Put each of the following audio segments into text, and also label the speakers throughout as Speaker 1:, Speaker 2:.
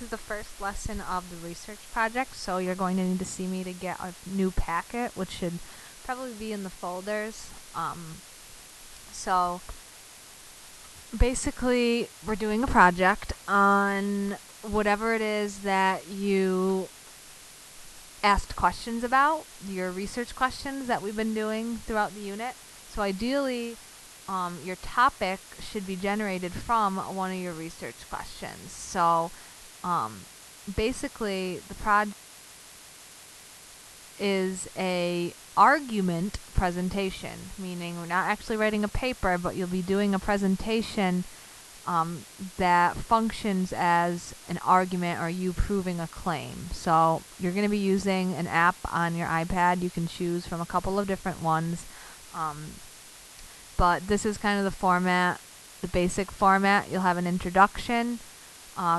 Speaker 1: this is the first lesson of the research project, so you're going to need to see me to get a new packet, which should probably be in the folders. So basically, we're doing a project on whatever it is that you asked questions about, your research questions that we've been doing throughout the unit. So ideally, your topic should be generated from one of your research questions. So basically, the project is a argument presentation, meaning we're not actually writing a paper, but you'll be doing a presentation that functions as an argument or you proving a claim. So you're going to be using an app on your iPad. You can choose from a couple of different ones. But this is kind of the format, the basic format. You'll have an introduction,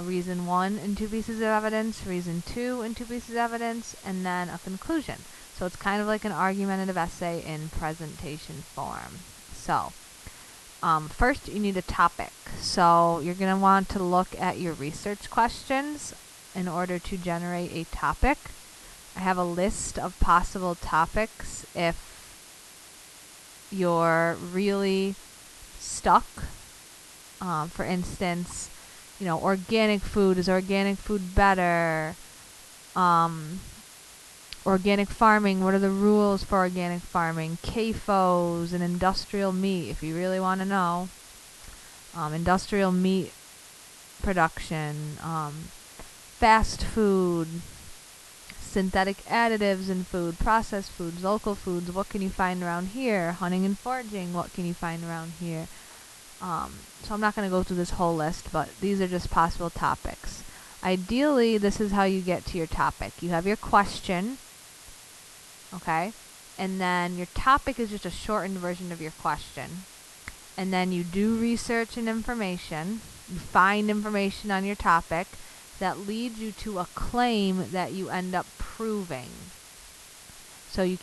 Speaker 1: reason 1 and 2 pieces of evidence, reason 2 and 2 pieces of evidence, and then a conclusion. So it's kind of like an argumentative essay in presentation form. So first you need a topic. So you're going to want to look at your research questions in order to generate a topic. I have a list of possible topics if you're really stuck. For instance, organic food. Is organic food better? Organic farming. What are the rules for organic farming? CAFOs and industrial meat, if you really want to know. Industrial meat production. Fast food. Synthetic additives in food, processed foods, local foods, what can you find around here? Hunting and foraging, what can you find around here? So I'm not going to go through this whole list, but these are just possible topics. Ideally, this is how you get to your topic. You have your question, okay? And then your topic is just a shortened version of your question. And then you do research and information. You find information on your topic that leads you to a claim that you end up proving. So you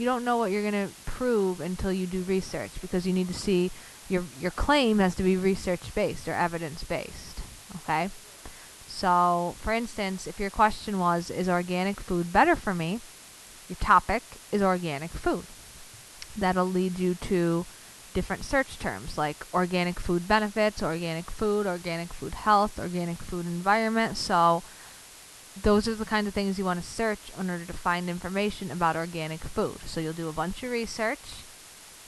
Speaker 1: don't know what you're going to prove until you do research, because you need to see your claim has to be research based or evidence based. Okay? So, for instance, if your question was, is organic food better for me? Your topic is organic food. That'll lead you to different search terms like organic food benefits, organic food health, organic food environment. So those are the kind of things you want to search in order to find information about organic food. So you'll do a bunch of research,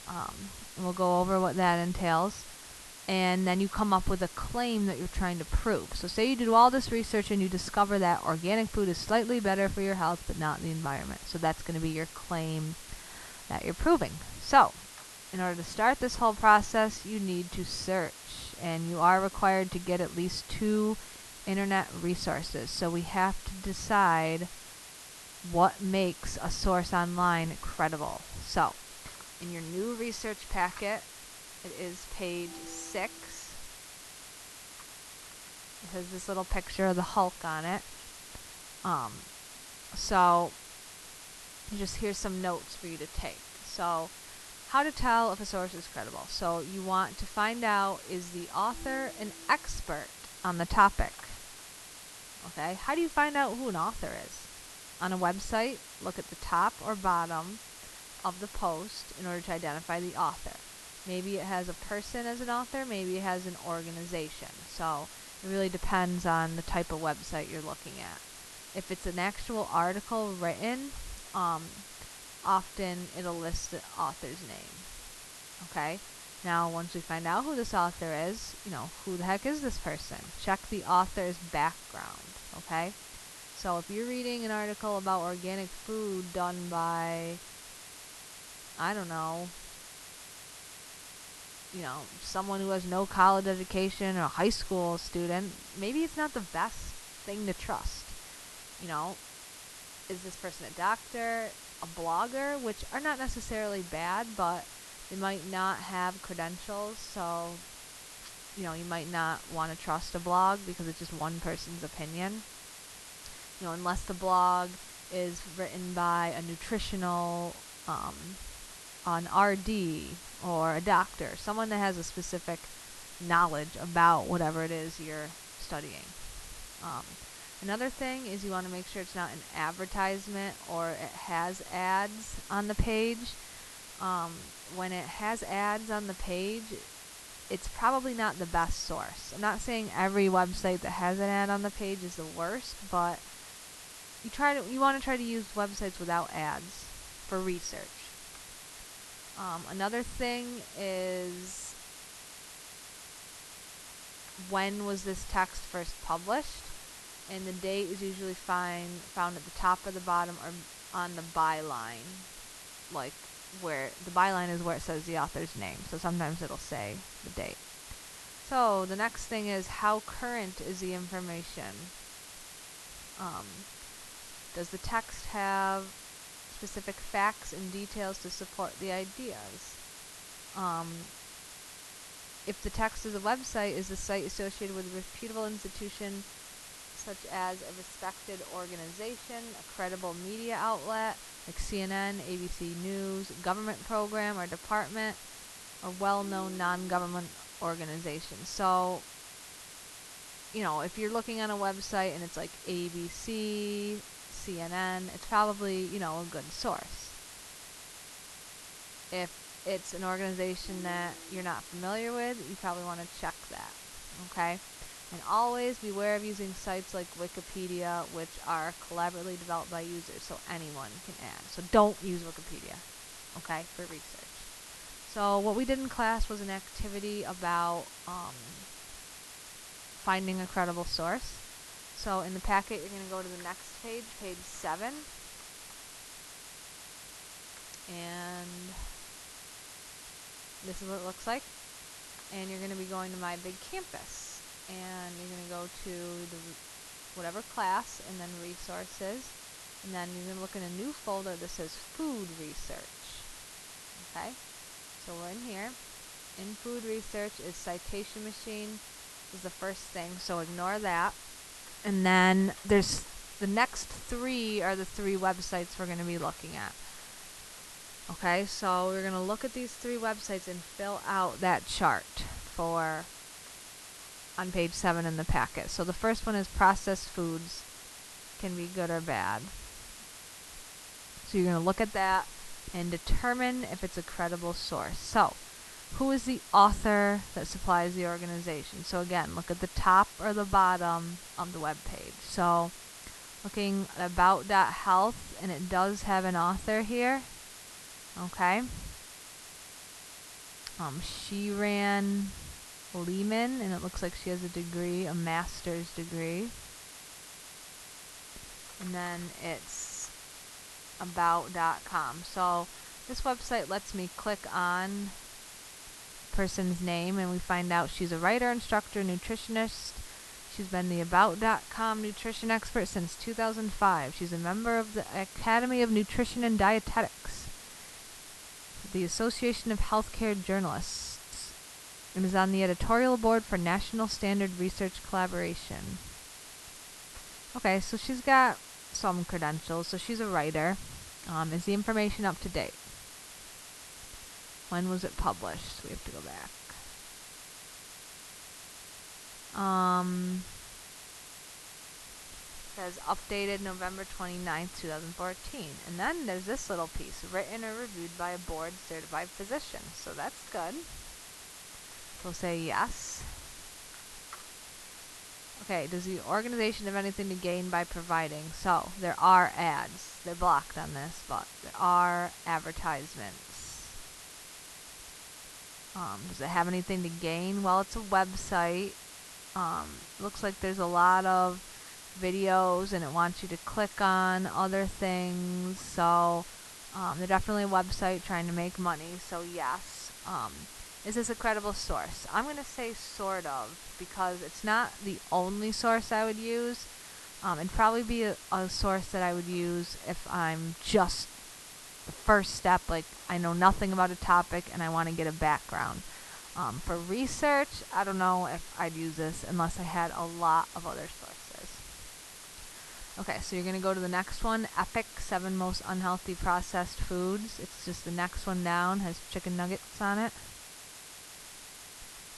Speaker 1: and we'll go over what that entails, and then you come up with a claim that you're trying to prove. So say you do all this research and you discover that organic food is slightly better for your health but not the environment. So that's going to be your claim that you're proving. So in order to start this whole process, you need to search, and you are required to get at least 2 internet resources. So we have to decide what makes a source online credible. So in your new research packet, it is page 6. It has this little picture of the Hulk on it. So here's some notes for you to take. So how to tell if a source is credible. So you want to find out, is the author an expert on the topic? Okay, how do you find out who an author is? On a website, look at the top or bottom of the post in order to identify the author. Maybe it has a person as an author, maybe it has an organization. So it really depends on the type of website you're looking at. If it's an actual article written, often it'll list the author's name. Okay? Now, once we find out who this author is, who the heck is this person? Check the author's background. Okay? So if you're reading an article about organic food done by, I don't know, someone who has no college education or a high school student, maybe it's not the best thing to trust. Is this person a doctor, a blogger, which are not necessarily bad, but they might not have credentials, so you might not want to trust a blog because it's just one person's opinion. Unless the blog is written by a nutritional, an RD, or a doctor, someone that has a specific knowledge about whatever it is you're studying. Another thing is you want to make sure it's not an advertisement or it has ads on the page. When it has ads on the page, it's probably not the best source. I'm not saying every website that has an ad on the page is the worst, but you want to try to use websites without ads for research. Another thing is, when was this text first published? And the date is usually found at the top or the bottom or on the byline, like where the byline is where it says the author's name. So sometimes it'll say the date. So the next thing is, how current is the information? Does the text have specific facts and details to support the ideas? If the text is a website, is the site associated with a reputable institution such as a respected organization, a credible media outlet like CNN, ABC News, government program or department, or well-known non-government organization? So, if you're looking on a website and it's like ABC, CNN, it's probably, a good source. If it's an organization that you're not familiar with, you probably want to check that, okay? And always beware of using sites like Wikipedia, which are collaboratively developed by users, so anyone can add. So don't use Wikipedia, okay, for research. So what we did in class was an activity about finding a credible source. So in the packet, you're going to go to the next page, page 7. And this is what it looks like. And you're going to be going to My Big Campus. And you're going to go to the whatever class and then resources. And then you're going to look in a new folder that says food research. Okay? So we're in here. In food research is citation machine is the first thing. So ignore that. And then there's the next 3 are the 3 websites we're going to be looking at. Okay, so we're going to look at these 3 websites and fill out that chart on page 7 in the packet. So the first one is processed foods, can be good or bad. So you're going to look at that and determine if it's a credible source. So, who is the author that supplies the organization? So again, look at the top or the bottom of the web page. So, looking at about.health, and it does have an author here. Okay. Shiran Lehman, and it looks like she has a degree, a master's degree. And then it's about.com. So this website lets me click on the person's name, and we find out she's a writer, instructor, nutritionist. She's been the about.com nutrition expert since 2005. She's a member of the Academy of Nutrition and Dietetics, the Association of Healthcare Journalists, and is on the editorial board for National Standard Research Collaboration. Okay, so she's got some credentials. So she's a writer. Is the information up to date? When was it published? We have to go back. Says updated November 29th, 2014. And then there's this little piece, written or reviewed by a board certified physician. So that's good. So we'll say yes. Okay, does the organization have anything to gain by providing? So there are ads. They're blocked on this, but there are advertisements. Does it have anything to gain? Well, it's a website. Looks like there's a lot of videos, and it wants you to click on other things. So they're definitely a website trying to make money. So yes. Is this a credible source? I'm going to say sort of, because it's not the only source I would use. It'd probably be a source that I would use if I'm just the first step, like I know nothing about a topic and I want to get a background. For research, I don't know if I'd use this unless I had a lot of other sources. Okay, so you're going to go to the next one, Epic 7 Most Unhealthy Processed Foods. It's just the next one down, has chicken nuggets on it.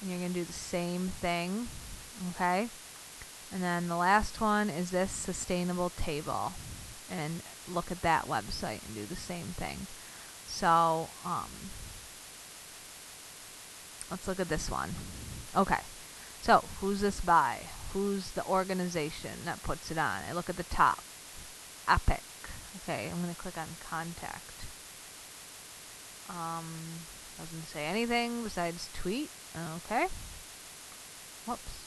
Speaker 1: And you're going to do the same thing, okay? And then the last one is this sustainable table. And look at that website and do the same thing. So, let's look at this one. Okay. So, who's this by? Who's the organization that puts it on? I look at the top. Epic. Okay, I'm going to click on contact. Doesn't say anything besides tweet. Okay. Whoops.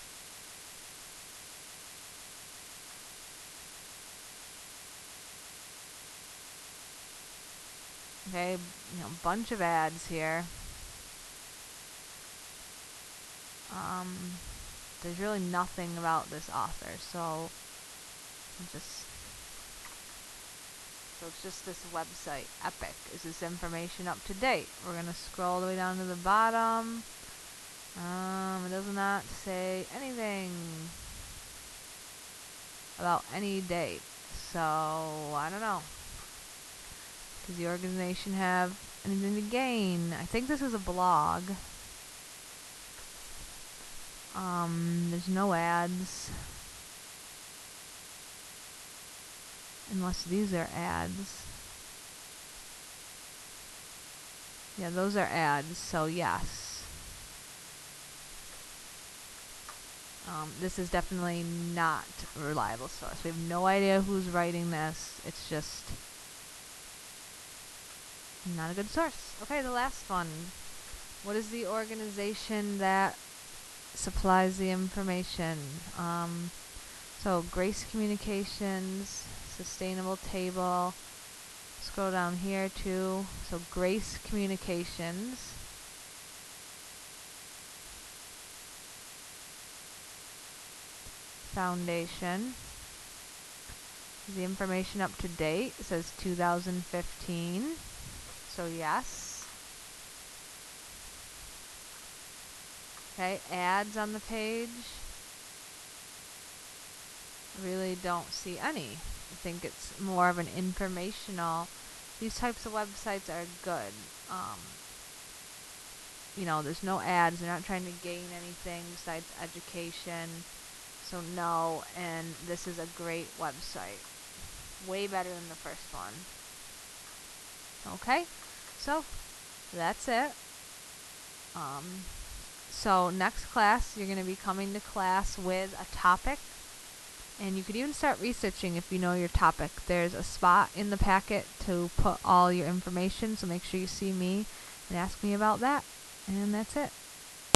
Speaker 1: Okay, bunch of ads here. There's really nothing about this author, so it's just this website, Epic. Is this information up to date? We're gonna scroll all the way down to the bottom. It does not say anything about any date, so I don't know. Does the organization have anything to gain? I think this is a blog. There's no ads. Unless these are ads. Yeah, those are ads, so yes. This is definitely not a reliable source. We have no idea who's writing this. It's just not a good source. Okay, the last one. What is the organization that supplies the information? So Grace Communications, Sustainable Table. Scroll down here too. So Grace Communications. Foundation. Is the information up to date? It says 2015. So yes. Okay, ads on the page. Really don't see any. I think it's more of an informational. These types of websites are good. There's no ads. They're not trying to gain anything besides education. So no, and this is a great website. Way better than the first one. Okay, so that's it. So next class, you're going to be coming to class with a topic. And you could even start researching if you know your topic. There's a spot in the packet to put all your information, so make sure you see me and ask me about that. And that's it.